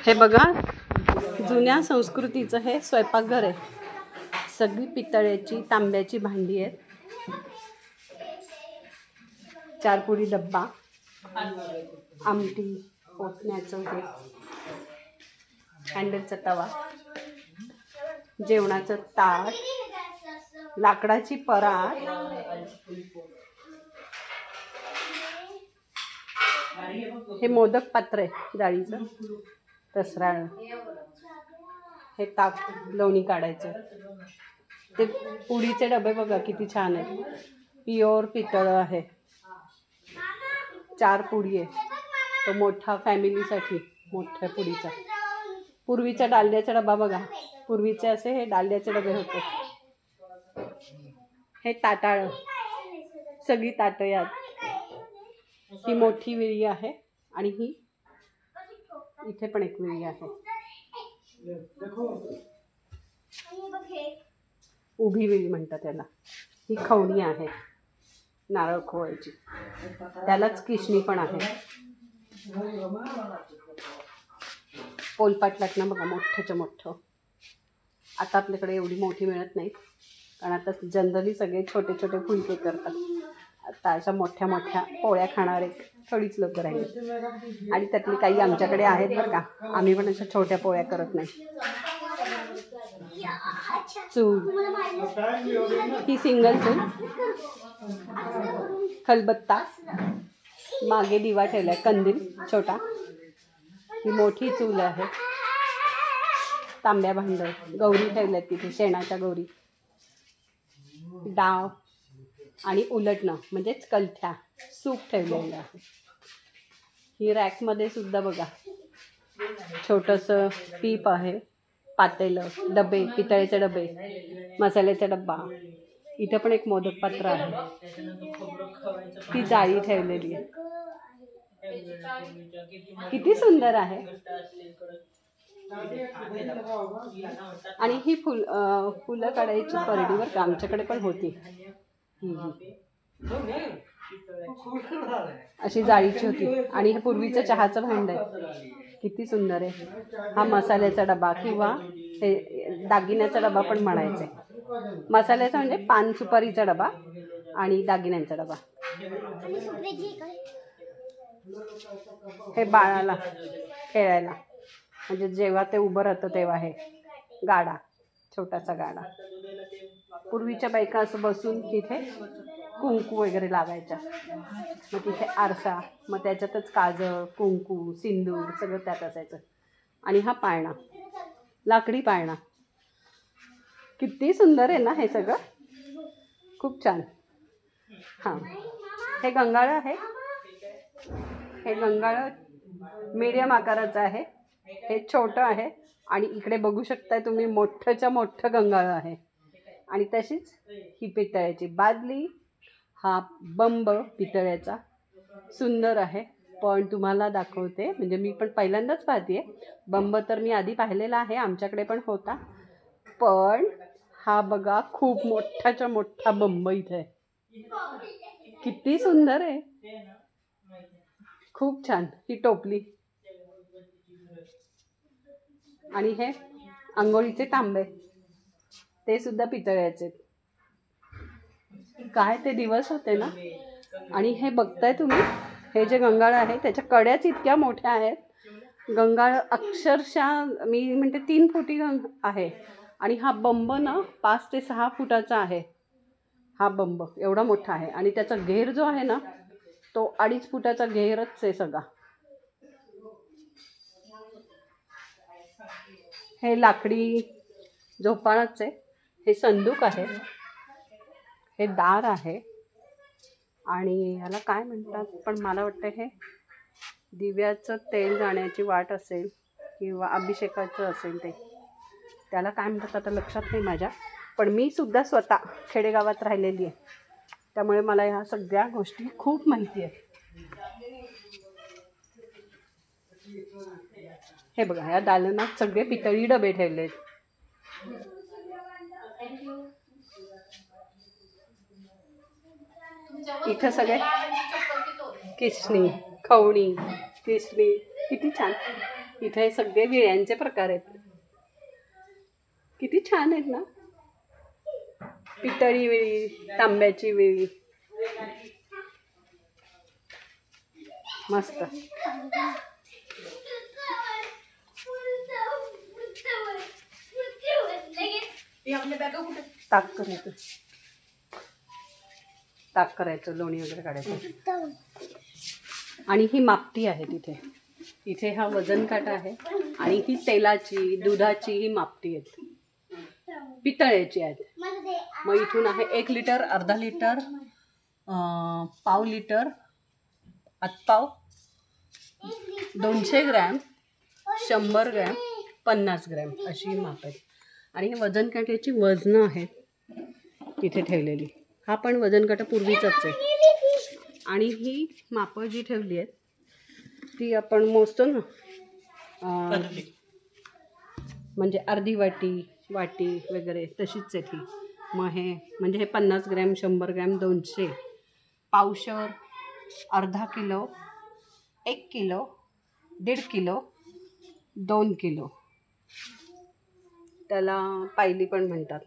हे बघा, जुन्या संस्कृतीचं हे स्वयंपाकघर आहे. सगळी पितळेची तांब्याची भांडी आहेत. 4 पुडी डब्बा, आमटी, ओतण्याचं हे, हँडलचा तवा, जेवणाचं ताट, लाकडाची परात, हे मोदक पात्र आहे जाळीचं, तसराळ, हे ताक लोणी काढायचं. ते पुडीचे डबे बघा किती छान आहेत, प्युअर पितळ आहे. 4 पुडी आहे, तो मोठा फॅमिलीसाठी मोठ्या पुडीचा. पूर्वीचा डालड्याचा डबा बघा, पूर्वीचे असे हे डालड्याचे डबे होते. हे ताटाळ, सगळी ताटं यात. ही मोठी विळी आहे आणि ही इथे पण एक विळी आहे. उभी विळी म्हणतात त्याला. ही खवणी आहे नारळ खोळायची, त्यालाच किशणी पण आहे. पोलपाट लाटणं बघा, मोठ्याच्या मोठं. आता आपल्याकडे एवढी मोठी मिळत नाही, कारण आता जनरली सगळे छोटे छोटे फुलके करतात. आता अशा मोठ्या मोठ्या पोळ्या खाणारे थोडीच लोक राहिले, आणि त्यातली काही आमच्याकडे आहेत बरं का. आम्ही पण अशा छोट्या पोळ्या करत नाही. चूल, ही सिंगल चूल. खलबत्ता, मागे दिवा ठेवलाय, कंदील छोटा. ही मोठी चूल आहे. तांब्या भांड, गौरी ठेवल्यात तिथे, शेणाच्या गौरी. डाव आणि उलटणं म्हणजेच कलथ्या, सूप ठेवलेलं आहे. ही रॅकमध्ये सुद्धा बघा छोटंसं पीप आहे, पातेलं, डबे, पितळेचे डबे, मसाल्याचा डब्बा. इथं पण एक मोदक पात्र आहे. ती जाळी ठेवलेली आहे, किती सुंदर आहे. आणि ही फुलं काढायची परडीवर का आमच्याकडे पण होती. अशी जाळीची होती. आणि हे पूर्वीचं चहाचं भांड आहे, किती सुंदर आहे. हा मसाल्याचा डबा किंवा हे दागिन्याचा डबा पण म्हणायचे. मसाल्याचा म्हणजे पान सुपारीचा डबा आणि दागिन्यांचा डबा. हे बाळाला खेळायला, म्हणजे जेव्हा ते उभं राहतं तेव्हा हे गाडा, छोटासा गाडा. पूर्वीच्या बायका असं बसून तिथे कुंकू वगैरे लावायच्या. मग तिथे आरसा, मग त्याच्यातच काजळ, कुंकू, सिंदूर सगळं त्यात असायचं. आणि हा पाळणा, लाकडी पाळणा. किती सुंदर आहे ना हे सगळं, खूप छान. हां, हे गंगाळं आहे. हे गंगाळं मीडियम आकाराचं आहे. हे छोटं आहे. आणि इकडे बघू शकताय तुम्ही, मोठंच्या मोठं गंगाळं आहे. आणि तशीच ही पितळ्याची बादली. हा बंब पितळ्याचा सुंदर आहे. पण तुम्हाला दाखवते, म्हणजे मी पण पहिल्यांदाच पाहते. बंब तर मी आधी पाहिलेला आहे, आमच्याकडे पण होता. पण हा बघा, खूप मोठाच्या मोठा बंब इथे आहे. किती सुंदर आहे, खूप छान. ही टोपली. आणि हे आंघोळीचे तांबे, ते सुद्धा पितळ्याचे. काय ते दिवस होते ना. आणि हे बघताय तुम्ही, हे जे गंगाळ आहे त्याच्या कड्याच इतक्या मोठ्या आहेत. गंगाळ अक्षरशः मी म्हणते 3 फुटी आहे. आणि हा बंब ना 5 ते 6 फुटाचा आहे. हा बंब एवढा मोठा आहे. आणि त्याचा घेर जो आहे ना, तो 2.5 फुटाचा घेरच आहे सगळा. हे लाकडी झोपाळाच आहे. हे संदूक आहे. हे दार आहे. आणि ह्याला काय म्हणतात, पण मला वाटतं हे दिव्याचं तेल जाण्याची वाट असेल किंवा अभिषेकाचं असेल. त्याला काय म्हणतात आता लक्षात नाही माझ्या. पण मी सुद्धा स्वतः खेडेगावात राहिलेली आहे, त्यामुळे मला ह्या सगळ्या गोष्टी खूप माहिती आहे. हे बघा, ह्या दालनात सगळे पितळी डबे ठेवले आहेत. इथं सगळे किसणी, खवणी, किसणी, किती छान. इथे सगळे विळ्यांचे प्रकार आहेत. किती छान आहेत ना. पितळी विळी, तांब्याची विळी, मस्त. ताक करायचं, लोणी वगैरे काढायचं. आणि ही मापटी आहे तिथे. इथे हा वजन काटा आहे आणि ही तेलाची, दुधाची ही मापटी आहेत, पितळेची आहेत. मग इथून आहे 1 लिटर, अर्धा लिटर, पाव लिटर, आतपाव, 200 ग्रॅम, 100 ग्रॅम, 50 ग्रॅम अशी माप आहेत. आणि हे वजन काट्याची वजनं आहेत तिथे ठेवलेली. हा पण वजन काटा पूर्वीचाच आहे. आणि ही मापं जी ठेवली आहेत ती आपण मोजतो ना, म्हणजे अर्धी वाटी, वाटी वगैरे तशीच आहे ती. मग हे म्हणजे हे 50 ग्रॅम, 100 ग्रॅम, 200, पावशर, अर्धा किलो, 1 किलो, 1.5 किलो, 2 किलो. त्याला पायली पण म्हणतात.